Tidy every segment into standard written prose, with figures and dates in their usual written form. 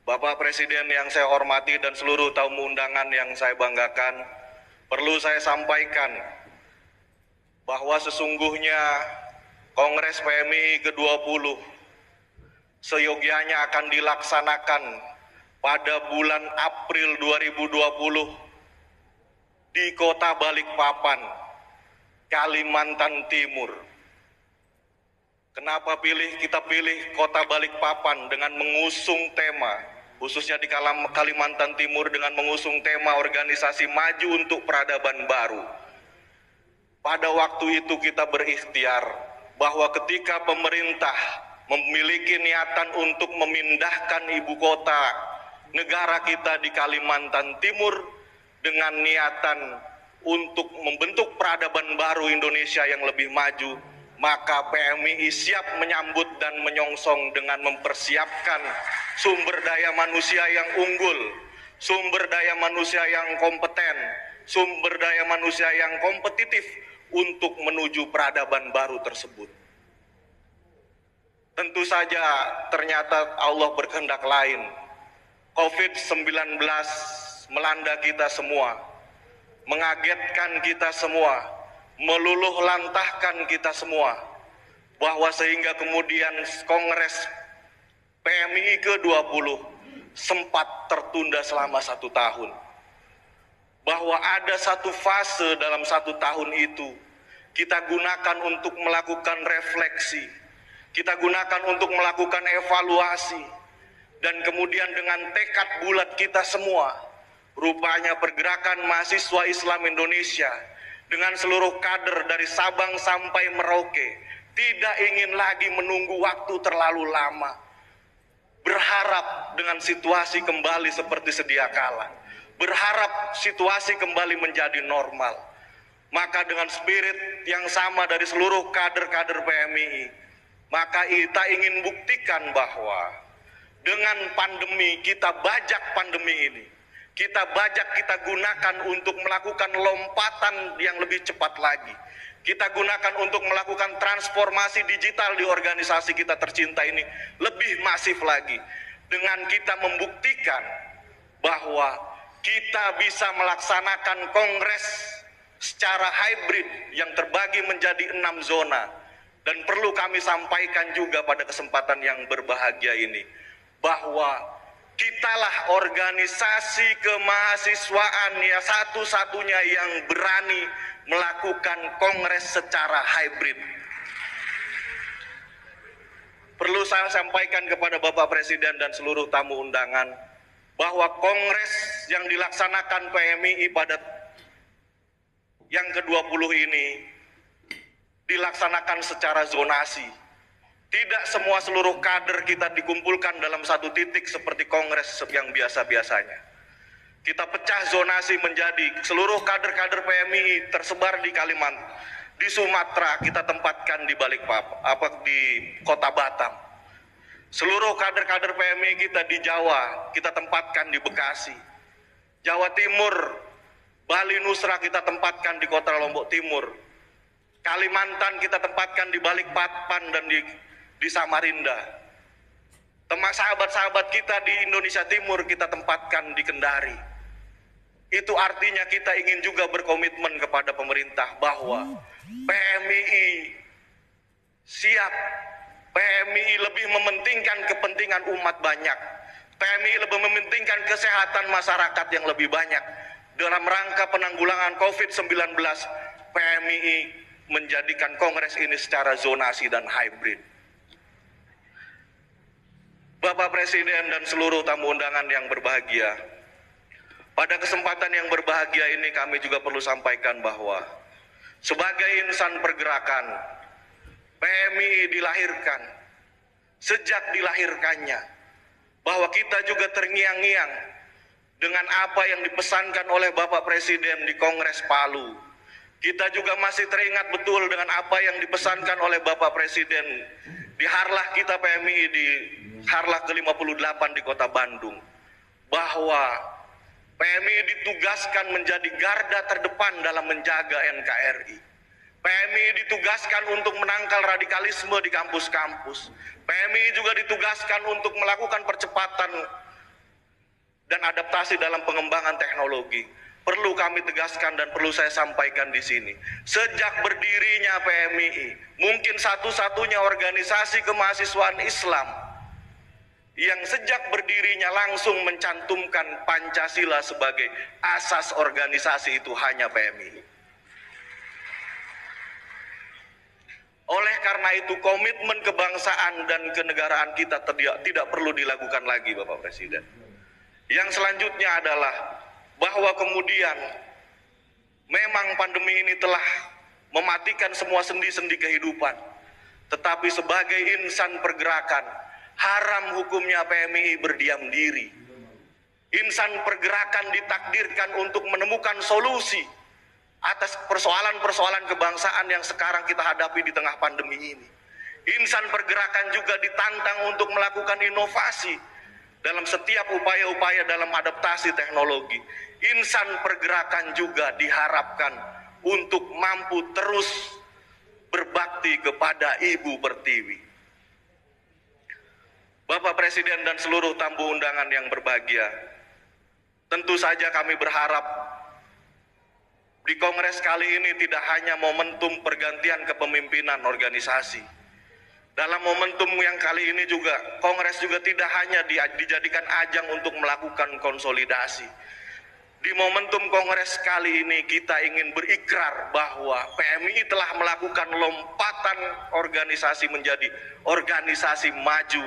Bapak Presiden yang saya hormati dan seluruh tamu undangan yang saya banggakan, perlu saya sampaikan bahwa sesungguhnya Kongres PMII ke-20 seyogyanya akan dilaksanakan pada bulan April 2020 di Kota Balikpapan, Kalimantan Timur. Kenapa kita pilih Kota Balikpapan dengan mengusung tema, khususnya di Kalimantan Timur dengan mengusung tema organisasi maju untuk peradaban baru. Pada waktu itu kita berikhtiar bahwa ketika pemerintah memiliki niatan untuk memindahkan ibu kota negara kita di Kalimantan Timur dengan niatan untuk membentuk peradaban baru Indonesia yang lebih maju, maka PMII siap menyambut dan menyongsong dengan mempersiapkan sumber daya manusia yang unggul, sumber daya manusia yang kompeten, sumber daya manusia yang kompetitif untuk menuju peradaban baru tersebut. Tentu saja ternyata Allah berkehendak lain. COVID-19 melanda kita semua, mengagetkan kita semua, meluluh lantahkan kita semua, bahwa sehingga kemudian Kongres PMII ke-20 sempat tertunda selama 1 tahun. Bahwa ada satu fase dalam 1 tahun itu kita gunakan untuk melakukan refleksi, kita gunakan untuk melakukan evaluasi, dan kemudian dengan tekad bulat kita semua, rupanya pergerakan mahasiswa Islam Indonesia dengan seluruh kader dari Sabang sampai Merauke tidak ingin lagi menunggu waktu terlalu lama, berharap dengan situasi kembali seperti sedia kala, berharap situasi kembali menjadi normal. Maka dengan spirit yang sama dari seluruh kader-kader PMII, maka kita ingin buktikan bahwa dengan pandemi, kita bajak pandemi ini, kita bajak, kita gunakan untuk melakukan lompatan yang lebih cepat lagi. Kita gunakan untuk melakukan transformasi digital di organisasi kita tercinta ini lebih masif lagi. Dengan kita membuktikan bahwa kita bisa melaksanakan kongres secara hybrid yang terbagi menjadi 6 zona. Dan perlu kami sampaikan juga pada kesempatan yang berbahagia ini, bahwa kitalah organisasi kemahasiswaan ya satu-satunya yang berani melakukan kongres secara hybrid. Perlu saya sampaikan kepada Bapak Presiden dan seluruh tamu undangan bahwa kongres yang dilaksanakan PMII pada yang ke-20 ini dilaksanakan secara zonasi. Tidak semua seluruh kader kita dikumpulkan dalam satu titik seperti kongres yang biasa-biasanya. Kita pecah zonasi menjadi seluruh kader-kader PMII tersebar di Kalimantan, di Sumatera kita tempatkan di Balikpapan, di Kota Batam. Seluruh kader-kader PMII kita di Jawa kita tempatkan di Bekasi. Jawa Timur, Bali Nusra kita tempatkan di Kota Lombok Timur. Kalimantan kita tempatkan di Balikpapan dan di Samarinda. Sahabat-sahabat kita di Indonesia Timur kita tempatkan di Kendari. Itu artinya kita ingin juga berkomitmen kepada pemerintah bahwa PMII siap, PMII lebih mementingkan kepentingan umat banyak, PMII lebih mementingkan kesehatan masyarakat yang lebih banyak. Dalam rangka penanggulangan COVID-19, PMII menjadikan kongres ini secara zonasi dan hybrid. Bapak Presiden dan seluruh tamu undangan yang berbahagia, pada kesempatan yang berbahagia ini kami juga perlu sampaikan bahwa sebagai insan pergerakan, PMII dilahirkan. Sejak dilahirkannya, bahwa kita juga terngiang-ngiang dengan apa yang dipesankan oleh Bapak Presiden di Kongres Palu. Kita juga masih teringat betul dengan apa yang dipesankan oleh Bapak Presiden di Harlah kita PMII, di Harlah ke-58 di Kota Bandung, bahwa PMII ditugaskan menjadi garda terdepan dalam menjaga NKRI. PMII ditugaskan untuk menangkal radikalisme di kampus-kampus. PMII juga ditugaskan untuk melakukan percepatan dan adaptasi dalam pengembangan teknologi. Perlu kami tegaskan dan perlu saya sampaikan di sini. Sejak berdirinya PMII, mungkin satu-satunya organisasi kemahasiswaan Islam yang sejak berdirinya langsung mencantumkan Pancasila sebagai asas organisasi itu hanya PMII. Oleh karena itu komitmen kebangsaan dan kenegaraan kita tidak perlu dilakukan lagi, Bapak Presiden. Yang selanjutnya adalah bahwa kemudian memang pandemi ini telah mematikan semua sendi-sendi kehidupan. Tetapi sebagai insan pergerakan, haram hukumnya PMII berdiam diri. Insan pergerakan ditakdirkan untuk menemukan solusi atas persoalan-persoalan kebangsaan yang sekarang kita hadapi di tengah pandemi ini. Insan pergerakan juga ditantang untuk melakukan inovasi dalam setiap upaya-upaya dalam adaptasi teknologi. Insan pergerakan juga diharapkan untuk mampu terus berbakti kepada Ibu Pertiwi. Bapak Presiden dan seluruh tamu undangan yang berbahagia, tentu saja kami berharap di Kongres kali ini tidak hanya momentum pergantian kepemimpinan organisasi. Dalam momentum yang kali ini juga, Kongres juga tidak hanya dijadikan ajang untuk melakukan konsolidasi. Di momentum Kongres kali ini kita ingin berikrar bahwa PMII telah melakukan lompatan organisasi menjadi organisasi maju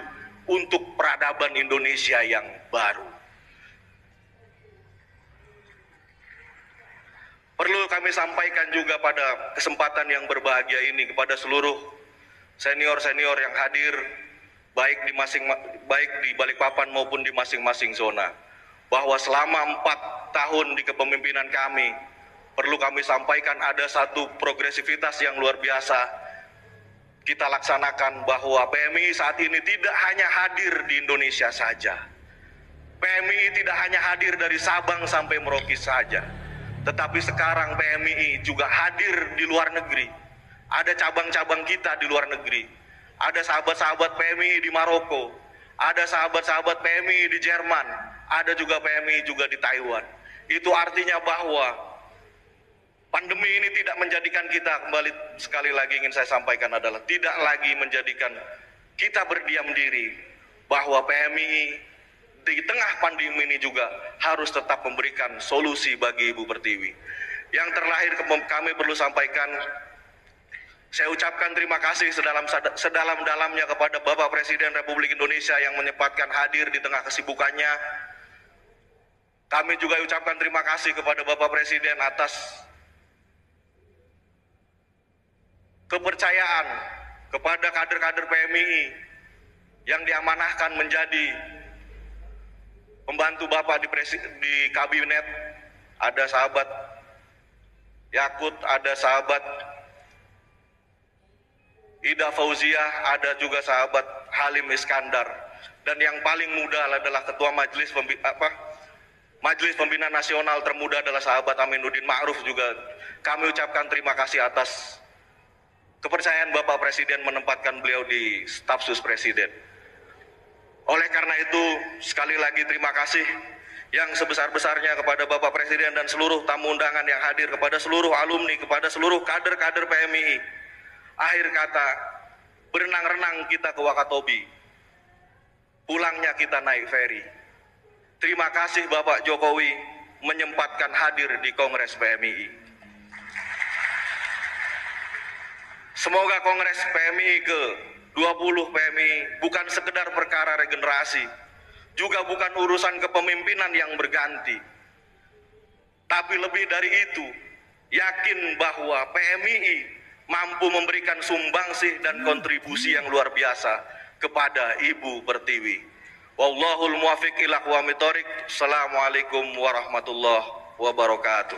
untuk peradaban Indonesia yang baru. Perlu kami sampaikan juga pada kesempatan yang berbahagia ini kepada seluruh senior-senior yang hadir baik di Balikpapan maupun di masing-masing zona, bahwa selama 4 tahun di kepemimpinan kami, perlu kami sampaikan ada satu progresivitas yang luar biasa kita laksanakan, bahwa PMII saat ini tidak hanya hadir di Indonesia saja. PMII tidak hanya hadir dari Sabang sampai Merauke saja, tetapi sekarang PMII juga hadir di luar negeri. Ada cabang-cabang kita di luar negeri. Ada sahabat-sahabat PMII di Maroko, ada sahabat-sahabat PMII di Jerman, ada juga PMII juga di Taiwan. Itu artinya bahwa pandemi ini tidak menjadikan kita, kembali sekali lagi ingin saya sampaikan adalah tidak lagi menjadikan kita berdiam diri, bahwa PMII di tengah pandemi ini juga harus tetap memberikan solusi bagi Ibu Pertiwi. Yang terakhir kami perlu sampaikan, saya ucapkan terima kasih sedalam-dalamnya kepada Bapak Presiden Republik Indonesia yang menyempatkan hadir di tengah kesibukannya. Kami juga ucapkan terima kasih kepada Bapak Presiden atas kepercayaan kepada kader-kader PMII yang diamanahkan menjadi pembantu Bapak di kabinet. Ada sahabat Yakut, ada sahabat Ida Fauziah, ada juga sahabat Halim Iskandar, dan yang paling muda adalah Ketua Majelis Pembina Nasional termuda adalah sahabat Aminuddin Ma'ruf. Juga kami ucapkan terima kasih atas kepercayaan Bapak Presiden menempatkan beliau di staf sus Presiden. Oleh karena itu, sekali lagi terima kasih yang sebesar-besarnya kepada Bapak Presiden dan seluruh tamu undangan yang hadir, kepada seluruh alumni, kepada seluruh kader-kader PMII. Akhir kata, berenang-renang kita ke Wakatobi, pulangnya kita naik feri. Terima kasih Bapak Jokowi menyempatkan hadir di Kongres PMII. Semoga Kongres PMII ke-20 PMII bukan sekedar perkara regenerasi, juga bukan urusan kepemimpinan yang berganti, tapi lebih dari itu, yakin bahwa PMII mampu memberikan sumbangsih dan kontribusi yang luar biasa kepada Ibu Pertiwi. Wallahul muwaffiq ila aqwamit thoriq. Assalamualaikum warahmatullahi wabarakatuh.